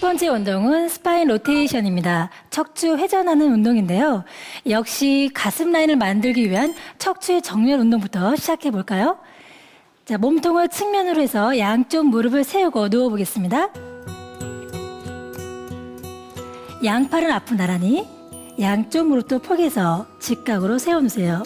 번째 운동은 스파인 로테이션입니다. 척추 회전하는 운동인데요. 역시 가슴 라인을 만들기 위한 척추의 정렬 운동부터 시작해 볼까요? 자, 몸통을 측면으로 해서 양쪽 무릎을 세우고 누워 보겠습니다. 양팔은 앞으로 나란히, 양쪽 무릎도 포개서 직각으로 세워놓으세요.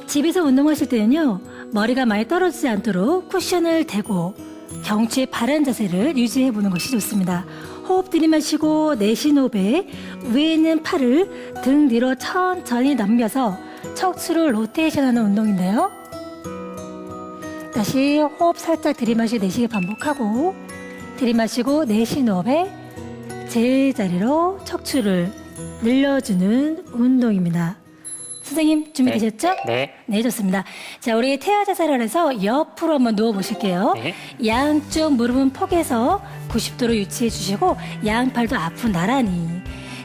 집에서 운동하실 때는요, 머리가 많이 떨어지지 않도록 쿠션을 대고 경추의 바른 자세를 유지해 보는 것이 좋습니다. 호흡 들이마시고 내쉬는 호흡에 위에 있는 팔을 등 뒤로 천천히 넘겨서 척추를 로테이션하는 운동인데요. 다시 호흡 살짝 들이마시고 내쉬기 반복하고, 들이마시고 내쉬는 호흡에 제자리로 척추를 늘려주는 운동입니다. 선생님 준비되셨죠? 네. 네, 좋습니다. 자, 우리 태아 자세를 해서 옆으로 한번 누워 보실게요. 네. 양쪽 무릎은 포개서 90도로 유치해 주시고 양팔도 앞으로 나란히.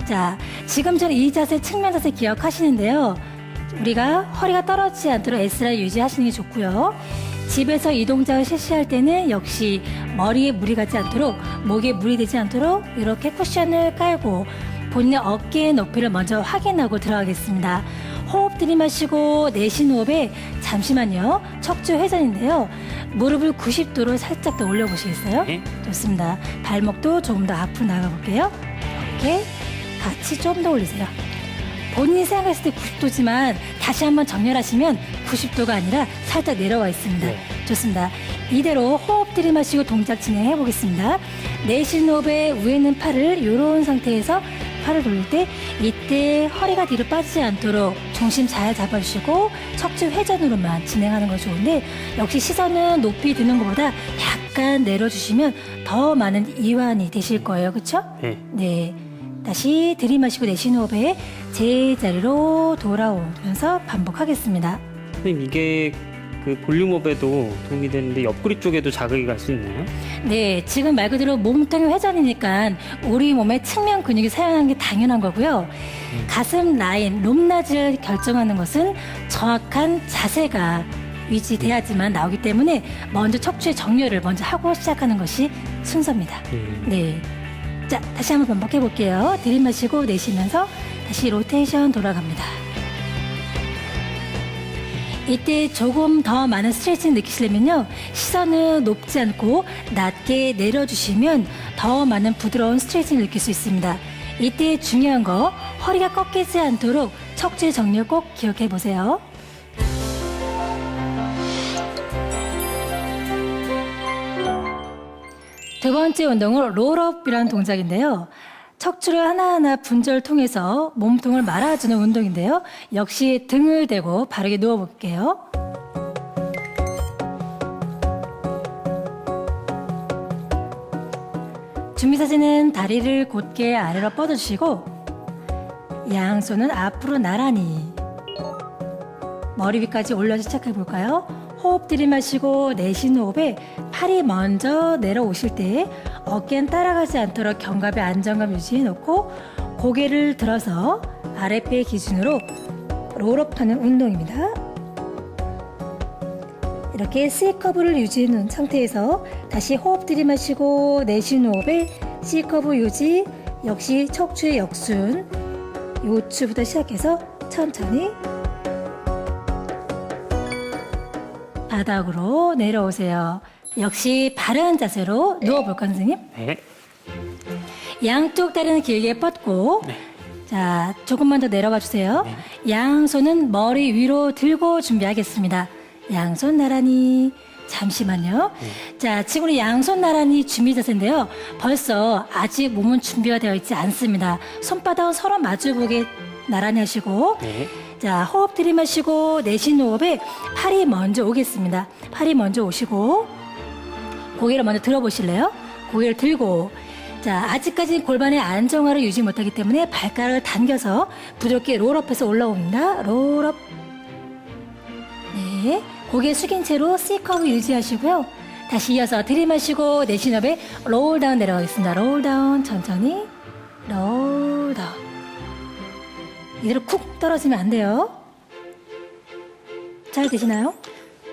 자, 지금처럼 이 자세, 측면 자세 기억하시는데요. 우리가 허리가 떨어지지 않도록 S라인 유지하시는 게 좋고요. 집에서 이 동작을 실시할 때는 역시 머리에 무리 가지 않도록, 목에 무리 되지 않도록 이렇게 쿠션을 깔고 본인의 어깨의 높이를 먼저 확인하고 들어가겠습니다. 호흡 들이마시고 내쉬는 호흡에 잠시만요. 척추 회전인데요. 무릎을 90도로 살짝 더 올려보시겠어요? 네. 좋습니다. 발목도 조금 더 앞으로 나가볼게요. 이렇게 같이 좀 더 올리세요. 본인이 생각했을 때 90도지만 다시 한번 정렬하시면 90도가 아니라 살짝 내려와 있습니다. 네. 좋습니다. 이대로 호흡 들이마시고 동작 진행해 보겠습니다. 내쉬는 호흡에 위에 있는 팔을 이런 상태에서 팔을 돌릴 때 이때 허리가 뒤로 빠지지 않도록 중심 잘 잡아주시고 척추 회전으로만 진행하는 것이 좋은데, 역시 시선은 높이 드는 것보다 약간 내려주시면 더 많은 이완이 되실 거예요. 그렇죠? 네. 네. 다시 들이마시고 내쉬는 호흡에 제자리로 돌아오면서 반복하겠습니다. 선생님, 이게 그 볼륨업에도 도움이 되는데 옆구리 쪽에도 자극이 갈 수 있나요? 네, 지금 말 그대로 몸통의 회전이니까 우리 몸의 측면 근육이 사용하는 게 당연한 거고요. 가슴 라인, 높낮이를 결정하는 것은 정확한 자세가 유지돼야지만 나오기 때문에 먼저 척추의 정렬을 먼저 하고 시작하는 것이 순서입니다. 네. 자, 다시 한번 반복해 볼게요. 들이마시고 내쉬면서 다시 로테이션 돌아갑니다. 이때 조금 더 많은 스트레칭 느끼시려면요, 시선은 높지 않고 낮게 내려주시면 더 많은 부드러운 스트레칭을 느낄 수 있습니다. 이때 중요한 거, 허리가 꺾이지 않도록 척추의 정렬 꼭 기억해 보세요. 두 번째 운동은 롤업이라는 동작인데요. 척추를 하나하나 분절을 통해서 몸통을 말아주는 운동인데요. 역시 등을 대고 바르게 누워볼게요. 준비 자세는 다리를 곧게 아래로 뻗어주시고 양손은 앞으로 나란히 머리 위까지 올려서 시작해볼까요? 호흡 들이마시고 내쉬는 호흡에 팔이 먼저 내려오실 때 어깨는 따라가지 않도록 견갑에 안정감 유지해 놓고 고개를 들어서 아랫배 기준으로 롤업하는 운동입니다. 이렇게 C커브를 유지해 놓은 상태에서 다시 호흡 들이마시고 내쉬는 호흡에 C커브 유지, 역시 척추의 역순, 요추부터 시작해서 천천히 바닥으로 내려오세요. 역시 바른 자세로 누워볼까요, 선생님? 네. 양쪽 다리는 길게 뻗고, 네. 자, 조금만 더 내려와 주세요. 네. 양손은 머리 위로 들고 준비하겠습니다. 양손 나란히. 잠시만요. 자, 지금 우리 양손 나란히 준비 자세인데요. 벌써 아직 몸은 준비가 되어 있지 않습니다. 손바닥은 서로 마주보게 나란히 하시고, 네. 자, 호흡 들이마시고 내쉬는 호흡에 팔이 먼저 오겠습니다. 팔이 먼저 오시고 고개를 먼저 들어보실래요? 고개를 들고, 자, 아직까지 골반의 안정화를 유지 못하기 때문에 발가락을 당겨서 부드럽게 롤업해서 올라옵니다. 롤업. 네, 고개 숙인 채로 C커브 유지하시고요. 다시 이어서 들이마시고 내쉬는 호흡에 롤다운 내려가겠습니다. 롤다운, 천천히 롤다운. 이대로 쿡 떨어지면 안 돼요. 잘 되시나요?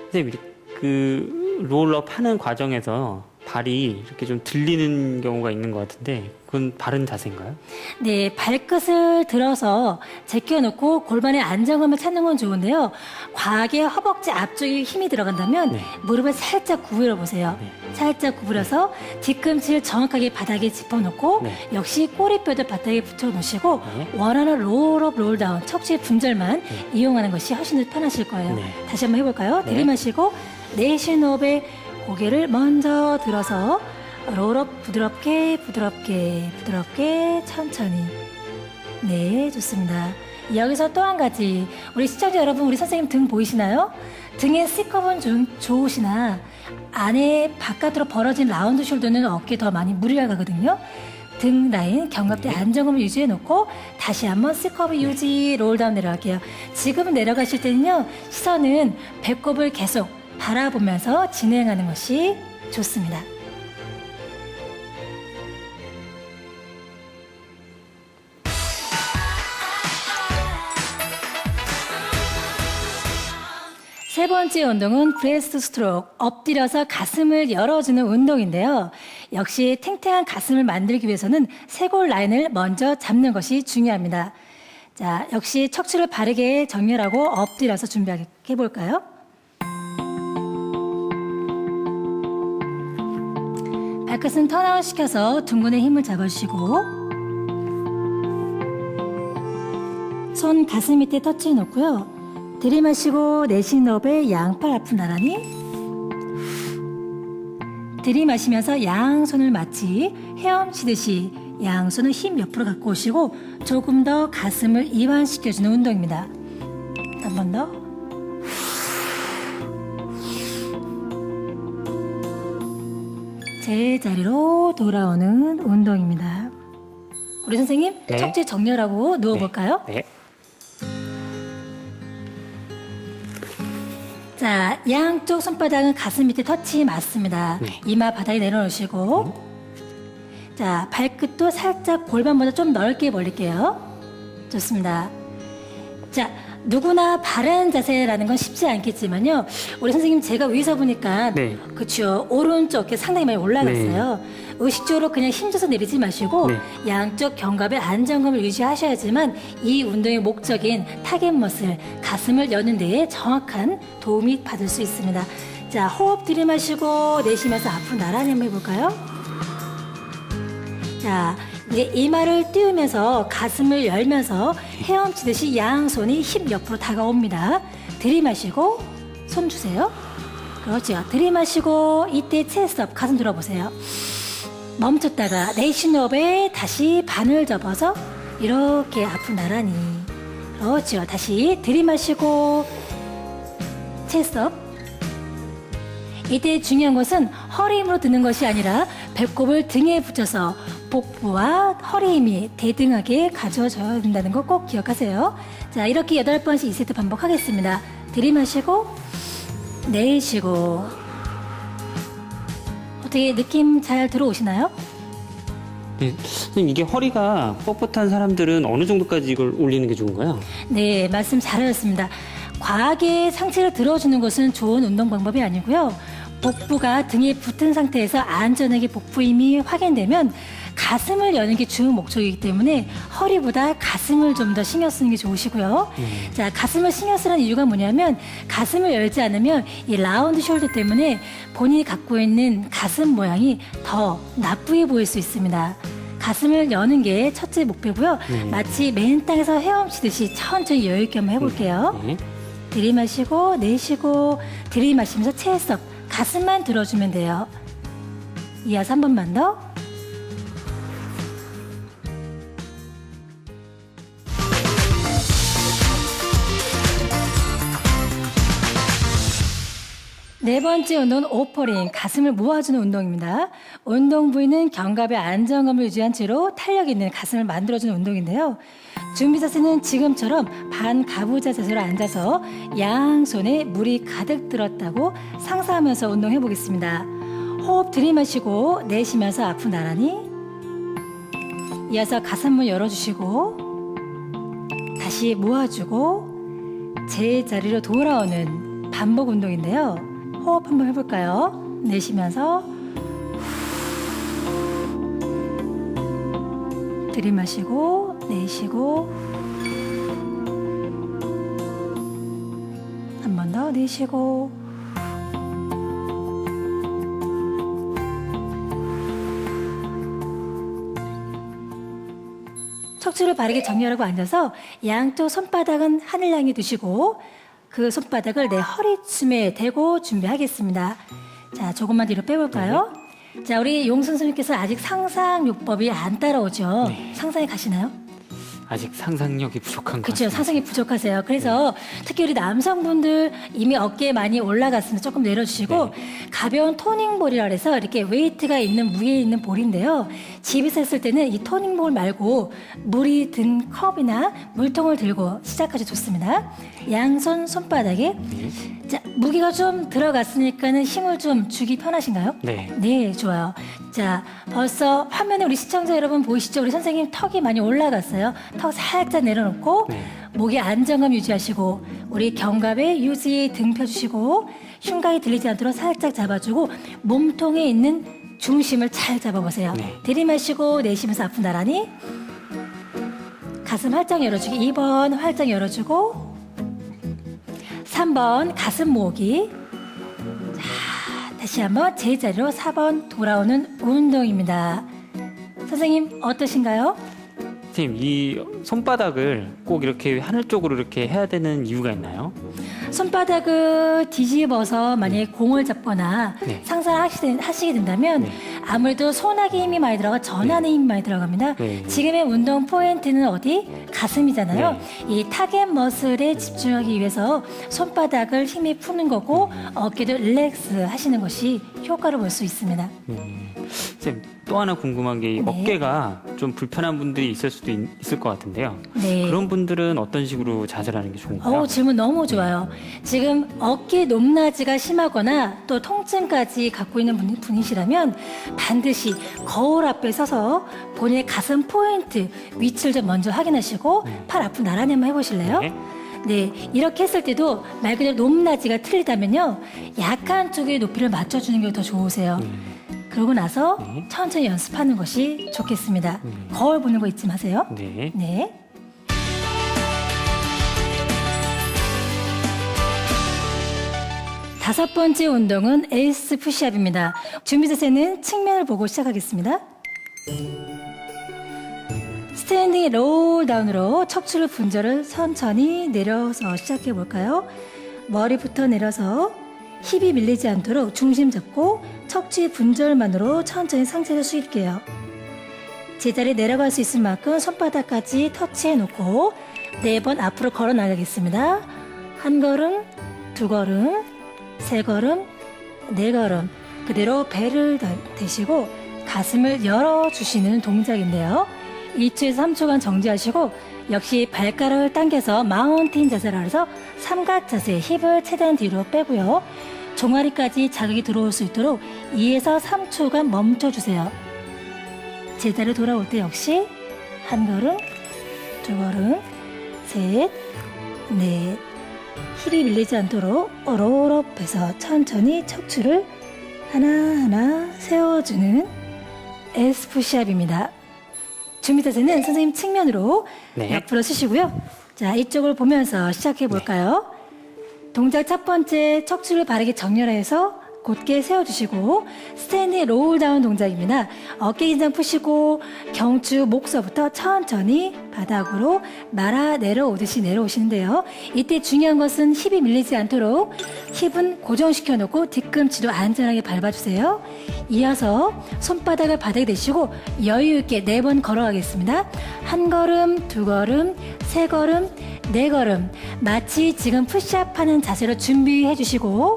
선생님, 그 롤업 하는 과정에서 발이 이렇게 좀 들리는 경우가 있는 것 같은데 그건 바른 자세인가요? 네, 발끝을 들어서 제껴놓고 골반의 안정감을 찾는 건 좋은데요. 과하게 허벅지 앞쪽에 힘이 들어간다면 네. 무릎을 살짝 구부려 보세요. 네. 살짝 구부려서 뒤꿈치를 정확하게 바닥에 짚어놓고 네. 역시 꼬리뼈도 바닥에 붙여놓으시고 네. 원하는 롤업, 롤다운, 척추의 분절만 이용하는 것이 훨씬 더 편하실 거예요. 네. 다시 한번 해볼까요? 네. 들이마시고 내쉬는 호흡에 고개를 먼저 들어서 롤업 부드럽게 부드럽게 부드럽게 천천히. 네, 좋습니다. 여기서 또 한 가지, 우리 시청자 여러분, 우리 선생님 등 보이시나요? 등의 C컵은 좀 좋으시나 안에 바깥으로 벌어진 라운드 숄더는 어깨에 더 많이 무리가 가거든요. 등 라인 견갑대 안정감을 유지해 놓고 다시 한번 C컵을 유지, 롤다운 내려갈게요. 지금 내려가실 때는요, 시선은 배꼽을 계속 바라보면서 진행하는 것이 좋습니다. 세 번째 운동은 브레스트 스트로크, 엎드려서 가슴을 열어주는 운동인데요. 역시 탱탱한 가슴을 만들기 위해서는 쇄골 라인을 먼저 잡는 것이 중요합니다. 자, 역시 척추를 바르게 정렬하고 엎드려서 준비해 볼까요? 발끝은 턴아웃 시켜서 둥근에 힘을 잡아주시고 손 가슴 밑에 터치해 놓고요. 들이마시고 내쉬는 호흡에 양팔 앞으로 나란히, 들이마시면서 양손을 마치 헤엄치듯이 양손을 힘 옆으로 갖고 오시고 조금 더 가슴을 이완시켜주는 운동입니다. 한 번 더. 제자리로 돌아오는 운동입니다. 우리 선생님, 네. 척추 정렬하고 누워볼까요? 네. 자, 양쪽 손바닥은 가슴 밑에 터치 맞습니다. 네. 이마 바닥에 내려놓으시고 자, 발끝도 살짝 골반보다 좀 넓게 벌릴게요. 좋습니다. 자, 누구나 바른 자세라는 건 쉽지 않겠지만요. 우리 선생님, 제가 위에서 보니까 네. 그렇죠. 오른쪽 어깨 상당히 많이 올라갔어요. 의식적으로 그냥 힘줘서 내리지 마시고 네. 양쪽 견갑의 안정감을 유지하셔야지만 이 운동의 목적인 타겟 머슬, 가슴을 여는 데에 정확한 도움이 받을 수 있습니다. 자, 호흡 들이마시고 내쉬면서 앞으로 나란히 한번 해볼까요? 자, 이제 이마를 띄우면서 가슴을 열면서 헤엄치듯이 양손이 힙 옆으로 다가옵니다. 들이마시고 손 주세요. 그렇죠. 들이마시고 이때 체스트업 가슴 들어보세요. 멈췄다가 내쉬는 호흡에 다시 반을 접어서 이렇게 앞으로 나란히. 그렇죠. 다시 들이마시고 체스트업. 이때 중요한 것은 허리 힘으로 드는 것이 아니라 배꼽을 등에 붙여서 복부와 허리 힘이 대등하게 가져져야 된다는 거 꼭 기억하세요. 자, 이렇게 8번씩 2세트 반복하겠습니다. 들이마시고 내쉬고. 어떻게 느낌 잘 들어오시나요? 네. 선생님, 이게 허리가 뻣뻣한 사람들은 어느 정도까지 이걸 올리는 게 좋은가요? 네, 말씀 잘하셨습니다. 과하게 상체를 들어주는 것은 좋은 운동 방법이 아니고요. 복부가 등에 붙은 상태에서 안전하게 복부 힘이 확인되면 가슴을 여는 게 주 목적이기 때문에 허리보다 가슴을 좀 더 신경 쓰는 게 좋으시고요. 자, 가슴을 신경 쓰는 이유가 뭐냐면 가슴을 열지 않으면 이 라운드 숄더 때문에 본인이 갖고 있는 가슴 모양이 더 나쁘게 보일 수 있습니다. 가슴을 여는 게 첫째 목표고요. 마치 맨 땅에서 헤엄치듯이 천천히 여유 있게 한번 해볼게요. 네. 들이마시고 내쉬고 들이마시면서 체스업 가슴만 들어주면 돼요. 이어서 한 번만 더. 네 번째 운동은 오퍼링, 가슴을 모아주는 운동입니다. 운동 부위는 견갑의 안정감을 유지한 채로 탄력 있는 가슴을 만들어주는 운동인데요. 준비 자세는 지금처럼 반가부좌 자세로 앉아서 양손에 물이 가득 들었다고 상상하면서 운동해 보겠습니다. 호흡 들이마시고 내쉬면서 앞으로 나란히. 이어서 가슴을 열어주시고 다시 모아주고 제자리로 돌아오는 반복 운동인데요. 호흡 한번 해볼까요? 내쉬면서 들이마시고 내쉬고 한 번 더 내쉬고 척추를 바르게 정렬하고 앉아서 양쪽 손바닥은 하늘 향해 두시고 그 손바닥을 내 허리춤에 대고 준비하겠습니다. 자, 조금만 뒤로 빼볼까요? 자, 우리 용 선생님께서 아직 상상요법이 안 따라오죠? 네. 상상이 가시나요? 아직 상상력이 부족한 것 그렇죠. 같습니다. 상상이 부족하세요. 그래서 특히 우리 남성분들 이미 어깨 많이 올라갔으면 조금 내려주시고 가벼운 토닝볼이라 해서 이렇게 웨이트가 있는 무게 있는 볼인데요. 집에서 했을 때는 이 토닝볼 말고 물이 든 컵이나 물통을 들고 시작하셔도 좋습니다. 양손 손바닥에 자, 무게가 좀 들어갔으니까는 힘을 좀 주기 편하신가요? 네. 네, 좋아요. 자, 벌써 화면에 우리 시청자 여러분 보이시죠? 우리 선생님 턱이 많이 올라갔어요. 턱 살짝 내려놓고 네. 목에 안정감 유지하시고 우리 견갑에 유지 등 펴주시고 흉곽이 들리지 않도록 살짝 잡아주고 몸통에 있는 중심을 잘 잡아보세요. 네. 들이마시고 내쉬면서 앞으로 나란히 가슴 활짝 열어주기 2번 활짝 열어주고 3번 가슴 모으기 자, 다시 한번 제자리로 4번 돌아오는 운동입니다. 선생님 어떠신가요? 선생님, 이 손바닥을 꼭 이렇게 하늘 쪽으로 이렇게 해야 되는 이유가 있나요? 손바닥을 뒤집어서 만약에 공을 잡거나 네. 상상을 하시게 된다면 네. 아무래도 손아귀 힘이 많이 들어가 전환의 힘이 많이 들어갑니다. 네. 지금의 운동 포인트는 어디? 가슴이잖아요. 이 타겟 머슬에 집중하기 위해서 손바닥을 힘이 푸는 거고 어깨도 릴렉스 하시는 것이 효과를 볼 수 있습니다. 선생님, 또 하나 궁금한 게 이 네. 어깨가 좀 불편한 분들이 있을 수도 있을 것 같은데요. 네. 그런 분들은 어떤 식으로 자세를 하는 게 좋은가요? 질문 너무 좋아요. 지금 어깨 높낮이가 심하거나 또 통증까지 갖고 있는 분이시라면 반드시 거울 앞에 서서 본인의 가슴 포인트 위치를 좀 먼저 확인하시고 팔 앞으로 나란히 한번 해보실래요? 네. 네, 이렇게 했을 때도 말 그대로 높낮이가 틀리다면요, 약한 쪽의 높이를 맞춰주는 게 더 좋으세요. 그러고 나서 천천히 연습하는 것이 좋겠습니다. 거울 보는 거 잊지 마세요. 네. 네. 다섯 번째 운동은 에이스 푸시업입니다. 준비 자세는 측면을 보고 시작하겠습니다. 스탠딩 롤 다운으로 척추를 분절을 천천히 내려서 시작해 볼까요? 머리부터 내려서 힙이 밀리지 않도록 중심 잡고 척추의 분절만으로 천천히 상체를 숙일게요. 제자리에 내려갈 수 있을 만큼 손바닥까지 터치해 놓고 4번 앞으로 걸어 나가겠습니다. 한 걸음, 두 걸음, 세 걸음, 네 걸음 그대로 배를 대시고 가슴을 열어주시는 동작인데요. 2초에서 3초간 정지하시고 역시 발가락을 당겨서 마운틴 자세라 해서 삼각 자세, 힙을 최대한 뒤로 빼고요. 종아리까지 자극이 들어올 수 있도록 2에서 3초간 멈춰주세요. 제자리로 돌아올 때 역시 한 걸음, 두 걸음, 셋, 넷 힙이 밀리지 않도록 롤업해서 천천히 척추를 하나하나 세워주는 에이스 푸시업입니다. 준비 자세는 선생님 측면으로 네. 옆으로 쓰시고요. 자, 이쪽을 보면서 시작해 볼까요? 동작 첫 번째 척추를 바르게 정렬해서 곧게 세워주시고 스탠딩 롤 다운 동작입니다. 어깨 긴장 푸시고 경추 목서부터 천천히 바닥으로 말아 내려오듯이 내려오시는데요. 이때 중요한 것은 힙이 밀리지 않도록 힙은 고정시켜 놓고 뒤꿈치도 안전하게 밟아주세요. 이어서 손바닥을 바닥에 대시고 여유 있게 4번 걸어가겠습니다. 한 걸음, 두 걸음, 세 걸음, 네 걸음 마치 지금 푸시업하는 자세로 준비해 주시고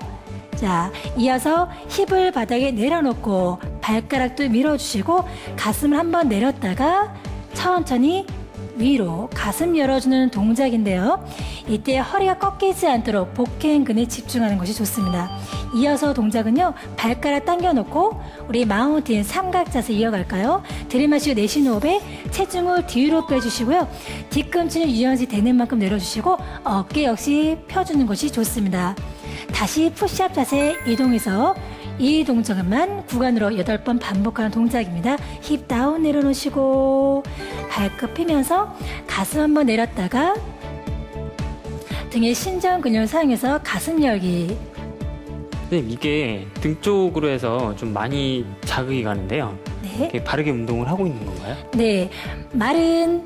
자, 이어서 힙을 바닥에 내려놓고 발가락도 밀어주시고 가슴을 한번 내렸다가 천천히 위로 가슴 열어주는 동작인데요. 이때 허리가 꺾이지 않도록 복행근에 집중하는 것이 좋습니다. 이어서 동작은요, 발가락 당겨놓고 우리 마운틴 삼각 자세 이어갈까요? 들이마시고 내쉬는 호흡에 체중을 뒤로 빼주시고요. 뒤꿈치는 유연시 되는 만큼 내려주시고 어깨 역시 펴주는 것이 좋습니다. 다시 푸시업 자세 이동해서 이 동작만 구간으로 8번 반복하는 동작입니다. 힙 다운 내려놓으시고 발끝 펴면서 가슴 한번 내렸다가 등의 신전 근육을 사용해서 가슴 열기. 선생님, 이게 등 쪽으로 해서 좀 많이 자극이 가는데요. 네. 이렇게 바르게 운동을 하고 있는 건가요? 네. 말은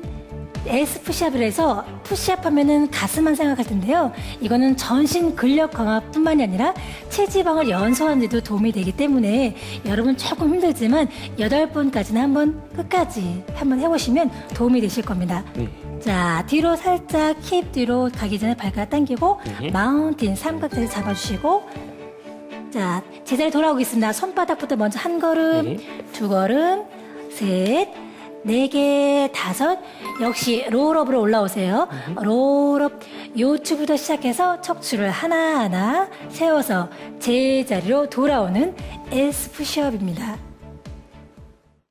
S 푸시업을 해서 푸시업 하면은 가슴만 생각할 텐데요. 이거는 전신 근력 강화뿐만이 아니라 체지방을 연소하는 데도 도움이 되기 때문에 여러분 조금 힘들지만 8번까지는 한번 끝까지 한번 해보시면 도움이 되실 겁니다. 네. 자, 뒤로 살짝 힙 뒤로 가기 전에 발가락 당기고 네. 마운틴 삼각대를 잡아주시고 자, 제자리 돌아오겠습니다. 손바닥부터 먼저 한 걸음, 네. 두 걸음, 셋, 4개, 5. 역시 롤업으로 올라오세요. 롤업 요추부터 시작해서 척추를 하나하나 세워서 제자리로 돌아오는 S 푸시업입니다.